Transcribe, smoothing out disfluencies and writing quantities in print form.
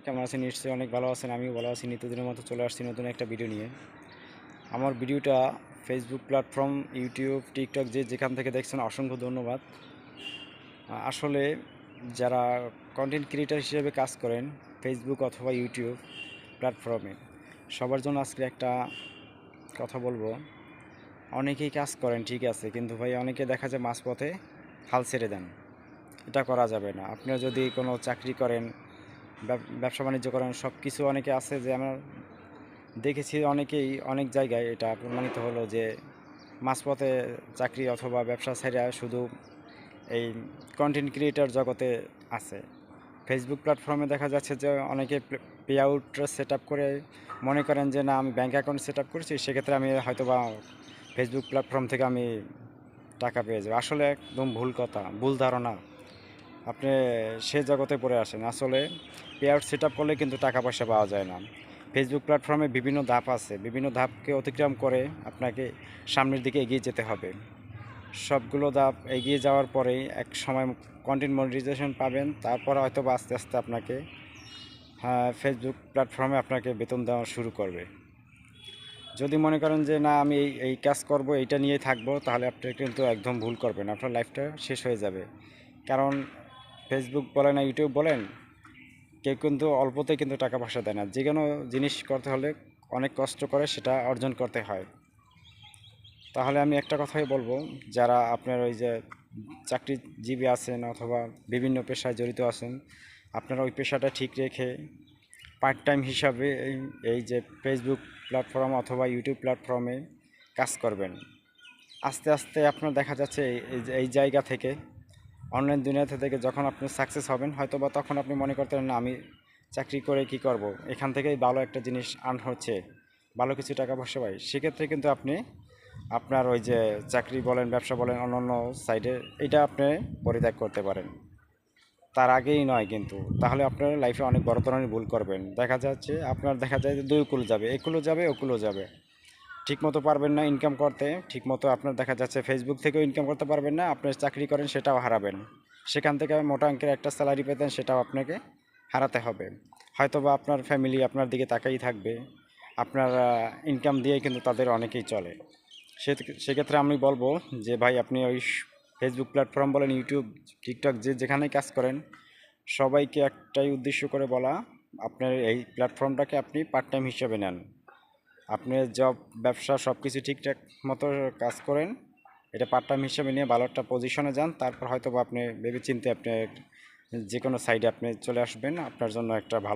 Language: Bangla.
কেমন আছেন? নিশ্চয়ই অনেক ভালো আছেন। আমিও ভালো আছি। নিত্যদিনের মতো চলে আসছি নতুন একটা ভিডিও নিয়ে। আমার ভিডিওটা ফেসবুক প্ল্যাটফর্ম, ইউটিউব, টিকটক যে যেখান থেকে দেখছেন অসংখ্য ধন্যবাদ। আসলে যারা কন্টেন্ট ক্রিয়েটর হিসেবে কাজ করেন ফেসবুক অথবা ইউটিউব প্ল্যাটফর্মে, সবার জন্য আজকে একটা কথা বলবো। অনেকেই কাজ করেন ঠিক আছে, কিন্তু ভাই অনেকে দেখা যায় মাঝপথে হাল ছেড়ে দেন। এটা করা যাবে না। আপনারা যদি কোনো চাকরি করেন, ব্যবসা বাণিজ্য করেন, সব কিছু অনেকে আছে যে আমার দেখেছি অনেকেই অনেক জায়গায় এটা প্রমাণিত হলো যে মাঝপথে চাকরি অথবা ব্যবসা ছেড়ে শুধু এই কন্টেন্ট ক্রিয়েটর জগতে আছে। ফেসবুক প্ল্যাটফর্মে দেখা যাচ্ছে যে অনেকে পে আউট সেট আপ করে মনে করেন যে না আমি ব্যাঙ্ক অ্যাকাউন্ট সেট আপ করেছি, সেক্ষেত্রে আমি হয়তো বা ফেসবুক প্ল্যাটফর্ম থেকে আমি টাকা পেয়ে যাবো। আসলে একদম ভুল কথা, ভুল ধারণা। আপনি সে জগতে পড়ে আসেন। আসলে পে আউট সেট আপ করলে কিন্তু টাকা পয়সা পাওয়া যায় না। ফেসবুক প্ল্যাটফর্মে বিভিন্ন ধাপ আছে, বিভিন্ন ধাপকে অতিক্রম করে আপনাকে সামনের দিকে এগিয়ে যেতে হবে। সবগুলো ধাপ এগিয়ে যাওয়ার পরেই এক সময় কন্টেন্ট মনিটাইজেশন পাবেন। তারপর হয়তো বা আস্তে আস্তে আপনাকে ফেসবুক প্ল্যাটফর্মে আপনাকে বেতন দেওয়া শুরু করবে। যদি মনে করেন যে না আমি এই কাজ করব, এইটা নিয়েই থাকবো, তাহলে আপনি কিন্তু একদম ভুল করবেন। আপনার লাইফটা শেষ হয়ে যাবে। কারণ ফেসবুক বলেন আর ইউটিউব বলেন, কেউ কিন্তু অল্পতেই কিন্তু টাকা পয়সা দেয় না। যে কোনো জিনিস করতে হলে অনেক কষ্ট করে সেটা অর্জন করতে হয়। তাহলে আমি একটা কথাই বলবো, যারা আপনার ওই যে চাকরিজীবী আছেন অথবা বিভিন্ন পেশায় জড়িত আছেন, আপনারা ওই পেশাটা ঠিক রেখে পার্ট টাইম হিসাবে এই যে ফেসবুক প্ল্যাটফর্ম অথবা ইউটিউব প্ল্যাটফর্মে কাজ করবেন। আস্তে আস্তে আপনার দেখা যাচ্ছে এই জায়গা থেকে, অনলাইন দুনিয়াতে থেকে যখন আপনি সাকসেস হবেন, হয়তো বা তখন আপনি মনে করতেন না আমি চাকরি করে কি করব, এখান থেকেই ভালো একটা জিনিস আর্ন হচ্ছে, ভালো কিছু টাকা পয়সা পাই। সেক্ষেত্রে কিন্তু আপনি আপনার ওই যে চাকরি বলেন, ব্যবসা বলেন, অন্যান্য সাইডে এটা আপনি পরিত্যাগ করতে পারেন। তার আগেই নয় কিন্তু, তাহলে আপনার লাইফে অনেক বড় ধরনের ভুল করবেন। দেখা যাচ্ছে আপনার দেখা যায় যে দুই কুল যাবে, একুলো যাবে ওকুলো যাবে। ঠিকমতো পারবেন না ইনকাম করতে, ঠিকমতো আপনার দেখা যাচ্ছে ফেসবুক থেকেও ইনকাম করতে পারবেন না, আপনার চাকরি করেন সেটাও হারাবেন। সেখান থেকে মোটা অঙ্কের একটা স্যালারি পেতেন, সেটাও আপনাকে হারাতে হবে। হয়তো বা আপনার ফ্যামিলি আপনার দিকে তাকাই থাকবে, আপনার ইনকাম দিয়েই কিন্তু তাদের অনেকেই চলে। সেক্ষেত্রে আমি বলবো যে ভাই আপনি ওই ফেসবুক প্ল্যাটফর্ম বলেন, ইউটিউব, টিকটক যে যেখানেই কাজ করেন, সবাইকে একটাই উদ্দেশ্য করে বলা, আপনার এই প্ল্যাটফর্মটাকে আপনি পার্ট টাইম হিসেবে নেন। আপনি জব, ব্যবসা সব কিছু ঠিকঠাক মতো কাজ করেন, এটা পার্ট টাইম হিসেবে নিয়ে ভালো একটা পজিশনে যান। তারপর হয়তো বা আপনি ভেবেচিন্তে আপনি যে কোনো সাইডে আপনি চলে আসবেন, আপনার জন্য একটা ভালো